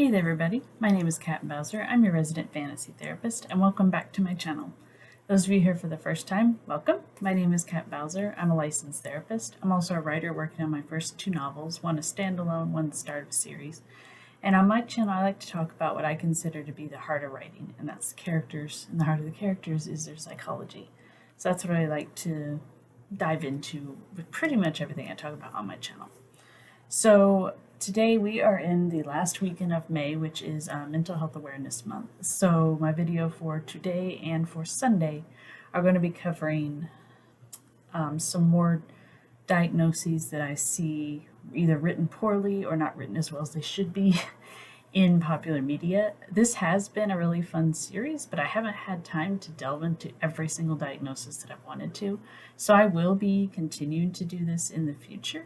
Hey there everybody, my name is Kat Bowser. I'm your resident fantasy therapist and welcome back to my channel. Those of you here for the first time, welcome. My name is Kat Bowser. I'm a licensed therapist. I'm also a writer working on my first two novels, one a standalone, one the start of a series. And on my channel I like to talk about what I consider to be the heart of writing, and that's the characters, and the heart of the characters is their psychology. So that's what I like to dive into with pretty much everything I talk about on my channel. So today we are in the last weekend of May, which is Mental Health Awareness Month. So my video for today and for Sunday are going to be covering some more diagnoses that I see either written poorly or not written as well as they should be in popular media. This has been a really fun series, but I haven't had time to delve into every single diagnosis that I've wanted to. So I will be continuing to do this in the future.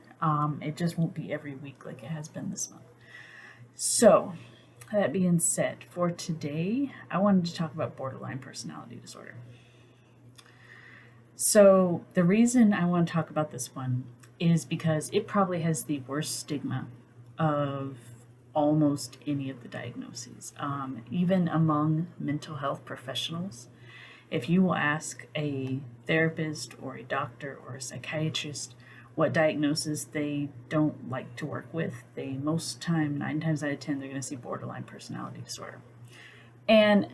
It just won't be every week like it has been this month. So that being said, for today, I wanted to talk about borderline personality disorder. So the reason I want to talk about this one is because it probably has the worst stigma of almost any of the diagnoses. Even among mental health professionals, if you will ask a therapist or a doctor or a psychiatrist what diagnosis they don't like to work with, they most time, 9 times out of 10, they're going to see borderline personality disorder. And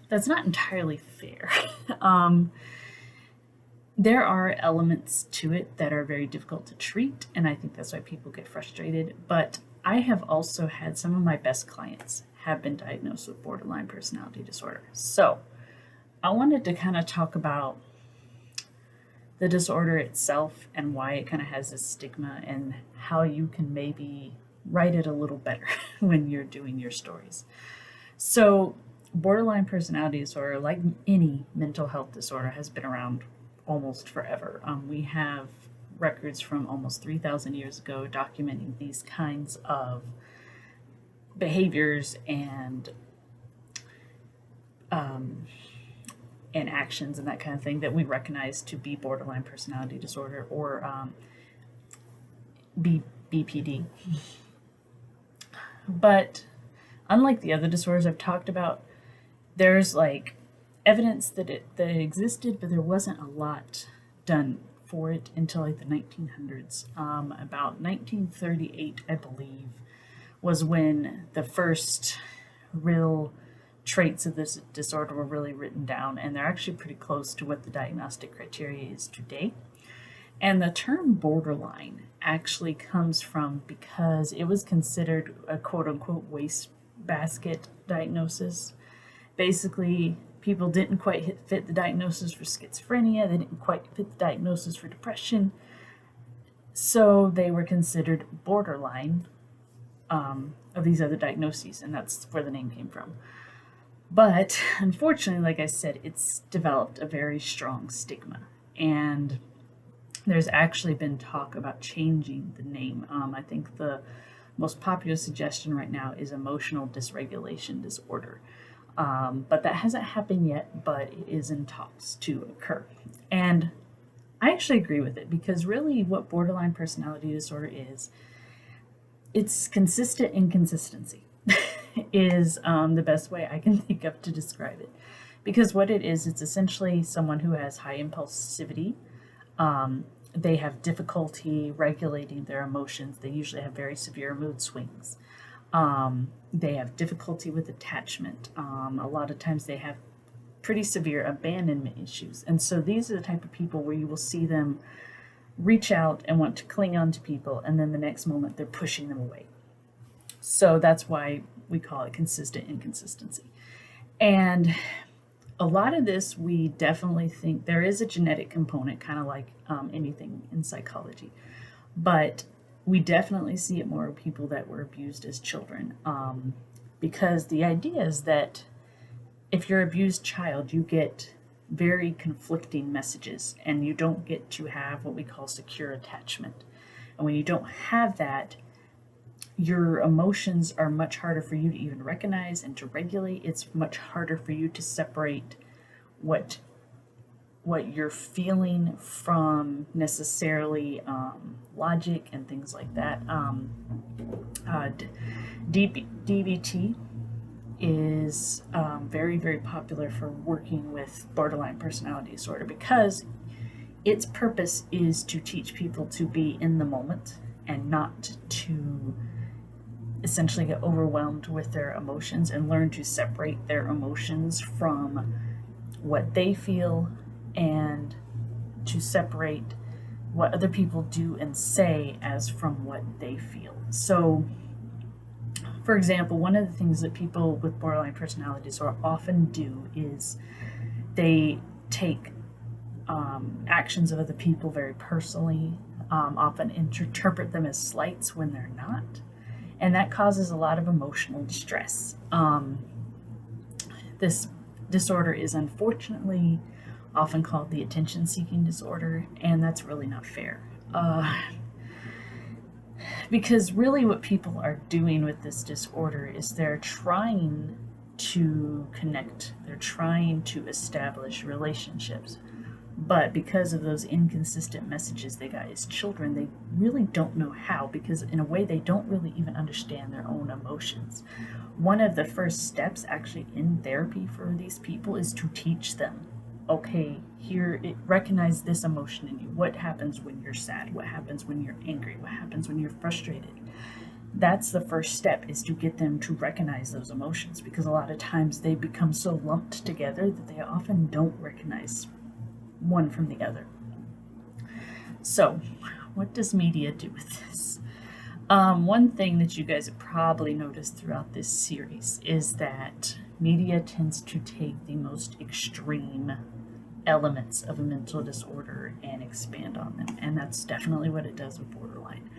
that's not entirely fair. There are elements to it that are very difficult to treat, and I think that's why people get frustrated. But I have also had some of my best clients have been diagnosed with borderline personality disorder. So I wanted to kind of talk about the disorder itself and why it kind of has this stigma and how you can maybe write it a little better when you're doing your stories. So borderline personality disorder, like any mental health disorder, has been around almost forever. We have records from almost 3,000 years ago documenting these kinds of behaviors and actions and that kind of thing that we recognize to be borderline personality disorder or BPD. But unlike the other disorders I've talked about, there's like evidence that it existed, but there wasn't a lot done for it until like the 1900s. About 1938, I believe, was when the first real traits of this disorder were really written down, and they're actually pretty close to what the diagnostic criteria is today. And the term borderline actually comes from because it was considered a quote-unquote wastebasket diagnosis. Basically, people didn't quite fit the diagnosis for schizophrenia, they didn't quite fit the diagnosis for depression, so they were considered borderline of these other diagnoses, and that's where the name came from. But unfortunately, like I said, it's developed a very strong stigma, and there's actually been talk about changing the name. I think the most popular suggestion right now is emotional dysregulation disorder. But that hasn't happened yet, but it is in talks to occur. And I actually agree with it, because really what borderline personality disorder is, it's consistent inconsistency is the best way I can think of to describe it. Because what it is, it's essentially someone who has high impulsivity. They have difficulty regulating their emotions. They usually have very severe mood swings. They have difficulty with attachment. A lot of times they have pretty severe abandonment issues. And so these are the type of people where you will see them reach out and want to cling on to people, and then the next moment they're pushing them away. So that's why we call it consistent inconsistency. And a lot of this, we definitely think there is a genetic component, kind of like anything in psychology. But we definitely see it more in people that were abused as children, because the idea is that if you're an abused child, you get very conflicting messages, and you don't get to have what we call secure attachment. And when you don't have that, your emotions are much harder for you to even recognize and to regulate. It's much harder for you to separate what what you're feeling from necessarily logic and things like that. DBT is very, very popular for working with borderline personality disorder because its purpose is to teach people to be in the moment and not to essentially get overwhelmed with their emotions and learn to separate their emotions from what they feel and to separate what other people do and say as from what they feel. So, for example, one of the things that people with borderline personality disorder often do is they take actions of other people very personally, often interpret them as slights when they're not, and that causes a lot of emotional distress. This disorder is unfortunately often called the attention seeking disorder, and that's really not fair. Because really, what people are doing with this disorder is they're trying to connect, they're trying to establish relationships. But because of those inconsistent messages they got as children, they really don't know how, because in a way, they don't really even understand their own emotions. One of the first steps actually in therapy for these people is to teach them, okay, recognize this emotion in you. What happens when you're sad? What happens when you're angry? What happens when you're frustrated? That's the first step, is to get them to recognize those emotions, because a lot of times they become so lumped together that they often don't recognize one from the other. So, what does media do with this? One thing that you guys have probably noticed throughout this series is that media tends to take the most extreme elements of a mental disorder and expand on them, and that's definitely what it does with borderline.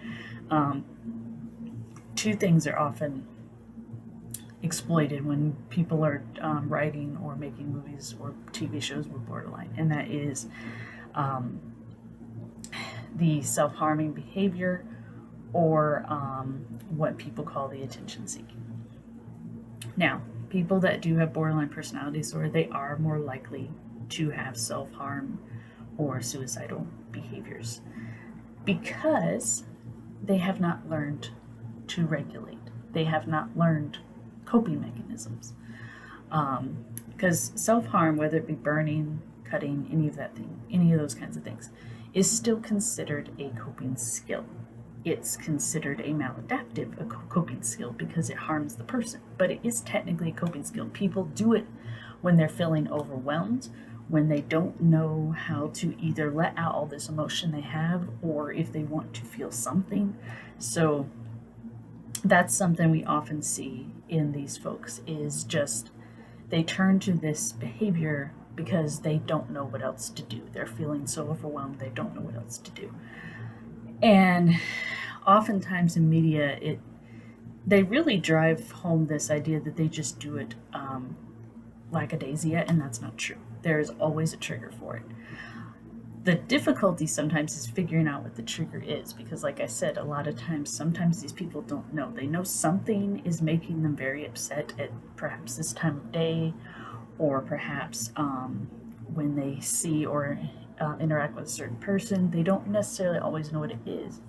Two things are often exploited when people are writing or making movies or TV shows with borderline, and that is the self-harming behavior, or what people call the attention seeking. Now, people that do have borderline personality disorder, they are more likely to have self-harm or suicidal behaviors because they have not learned to regulate. They have not learned coping mechanisms. Because self-harm, whether it be burning, cutting, any of those kinds of things, is still considered a coping skill. It's considered a maladaptive coping skill because it harms the person, but it is technically a coping skill. People do it when they're feeling overwhelmed, when they don't know how to either let out all this emotion they have, or if they want to feel something. So that's something we often see in these folks, is just they turn to this behavior because they don't know what else to do. They're feeling so overwhelmed, they don't know what else to do. And oftentimes in media, they really drive home this idea that they just do it lackadaisia, and that's not true. There is always a trigger for it. The difficulty sometimes is figuring out what the trigger is, because like I said, a lot of times, sometimes these people don't know. They know something is making them very upset at perhaps this time of day, or perhaps when they see or interact with a certain person. They don't necessarily always know what it is.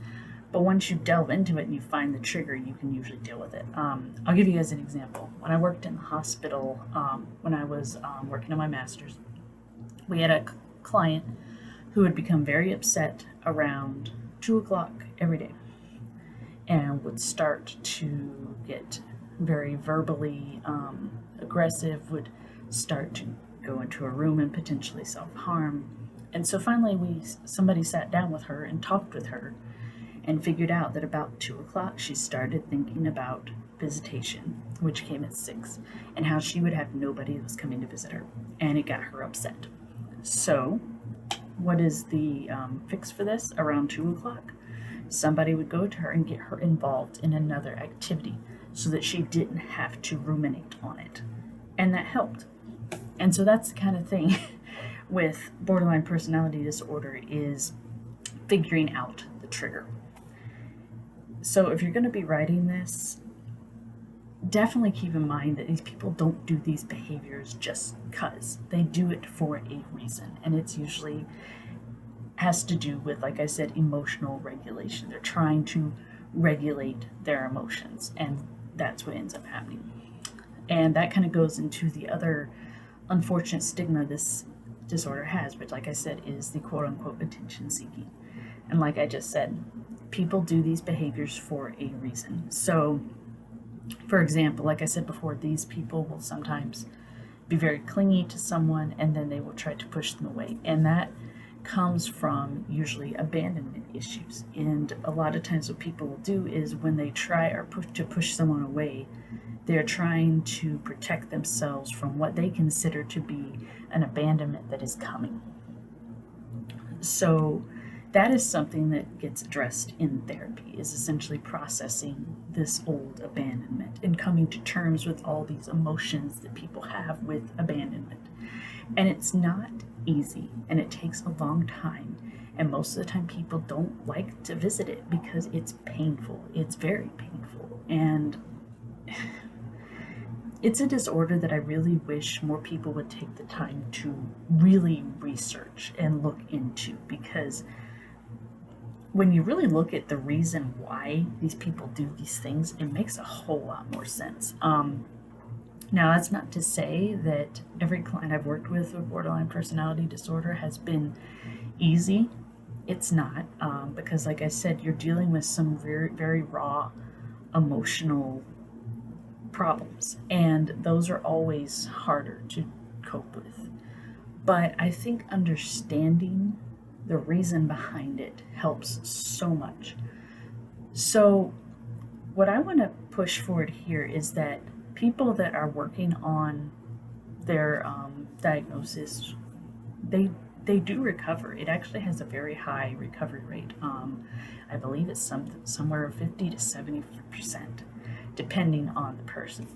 But once you delve into it and you find the trigger, you can usually deal with it. I'll give you guys an example. When I worked in the hospital, when I was working on my master's, we had a client who had become very upset around 2 o'clock every day and would start to get very verbally aggressive, would start to go into a room and potentially self-harm. And so finally somebody sat down with her and talked with her and figured out that about 2 o'clock she started thinking about visitation, which came at 6, and how she would have nobody that was coming to visit her, and it got her upset. So what is the fix for this? Around 2 o'clock, somebody would go to her and get her involved in another activity so that she didn't have to ruminate on it, and that helped. And so that's the kind of thing with borderline personality disorder, is figuring out the trigger. So if you're going to be writing this, definitely keep in mind that these people don't do these behaviors just because. They do it for a reason, and it's usually has to do with, like I said, emotional regulation. They're trying to regulate their emotions, and that's what ends up happening. And that kind of goes into the other unfortunate stigma this disorder has, which, like I said, is the quote unquote attention seeking. And like I just said, people do these behaviors for a reason. So, for example, like I said before, these people will sometimes be very clingy to someone and then they will try to push them away. And that comes from usually abandonment issues. And a lot of times, what people will do is when they try or push someone away, they're trying to protect themselves from what they consider to be an abandonment that is coming. So that is something that gets addressed in therapy, is essentially processing this old abandonment and coming to terms with all these emotions that people have with abandonment. And it's not easy, and it takes a long time, and most of the time people don't like to visit it because it's painful. It's very painful, and it's a disorder that I really wish more people would take the time to really research and look into, because when you really look at the reason why these people do these things, it makes a whole lot more sense. Now, that's not to say that every client I've worked with borderline personality disorder has been easy. It's not, because, like I said, you're dealing with some very, very raw emotional problems, and those are always harder to cope with. But I think understanding the reason behind it helps so much. So, what I want to push forward here is that people that are working on their diagnosis, they do recover. It actually has a very high recovery rate. I believe it's somewhere 50 to 70%, depending on the person.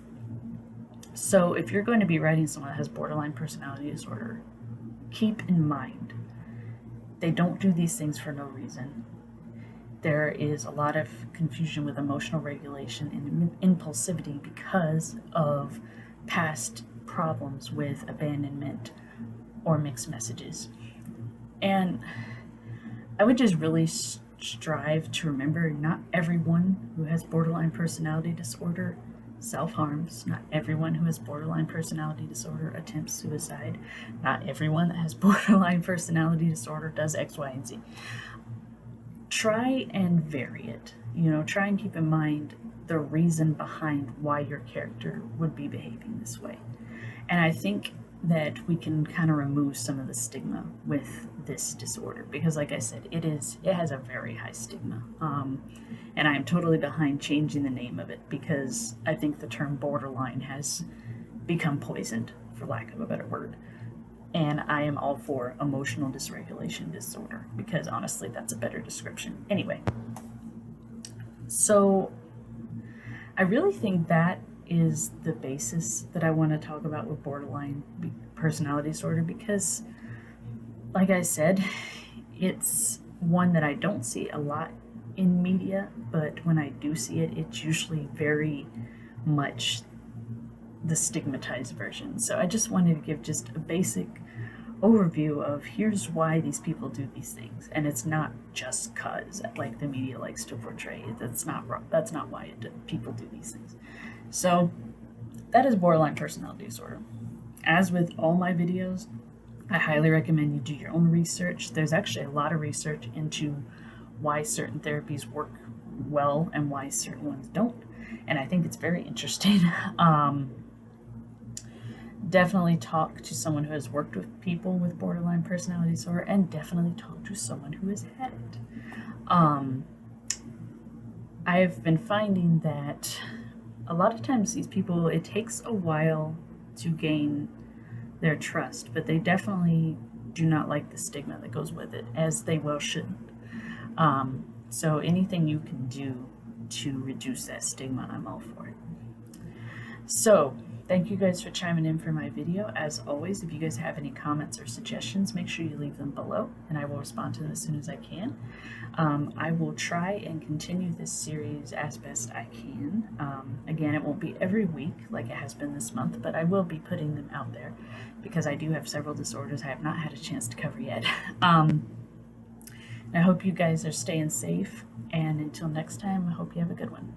So if you're going to be writing someone that has borderline personality disorder, keep in mind they don't do these things for no reason. There is a lot of confusion with emotional regulation and impulsivity because of past problems with abandonment or mixed messages. And I would just really strive to remember, not everyone who has borderline personality disorder self-harms. Not everyone who has borderline personality disorder attempts suicide. Not everyone that has borderline personality disorder does X, Y, and Z. Try and vary it. Try and keep in mind the reason behind why your character would be behaving this way. And I think that we can kind of remove some of the stigma with this disorder, because, like I said, it has a very high stigma, and I am totally behind changing the name of it, because I think the term borderline has become poisoned, for lack of a better word. And I am all for emotional dysregulation disorder, because honestly that's a better description. Anyway, so I really think that is the basis that I want to talk about with borderline personality disorder, because, like I said, it's one that I don't see a lot in media, but when I do see it, it's usually very much the stigmatized version. So I just wanted to give just a basic overview of here's why these people do these things, and it's not just cause, like the media likes to portray. That's not why people do these things. So that is borderline personality disorder. As with all my videos, I highly recommend you do your own research. There's actually a lot of research into why certain therapies work well and why certain ones don't, and I think it's very interesting. Definitely talk to someone who has worked with people with borderline personality disorder, and definitely talk to someone who has had it. I've been finding that a lot of times these people, it takes a while to gain their trust, but they definitely do not like the stigma that goes with it, as they well shouldn't. So anything you can do to reduce that stigma, I'm all for it. So Thank you guys for chiming in for my video. As always, if you guys have any comments or suggestions, make sure you leave them below and I will respond to them as soon as I can. I will try and continue this series as best I can. Again, it won't be every week like it has been this month, but I will be putting them out there because I do have several disorders I have not had a chance to cover yet. I hope you guys are staying safe, and until next time, I hope you have a good one.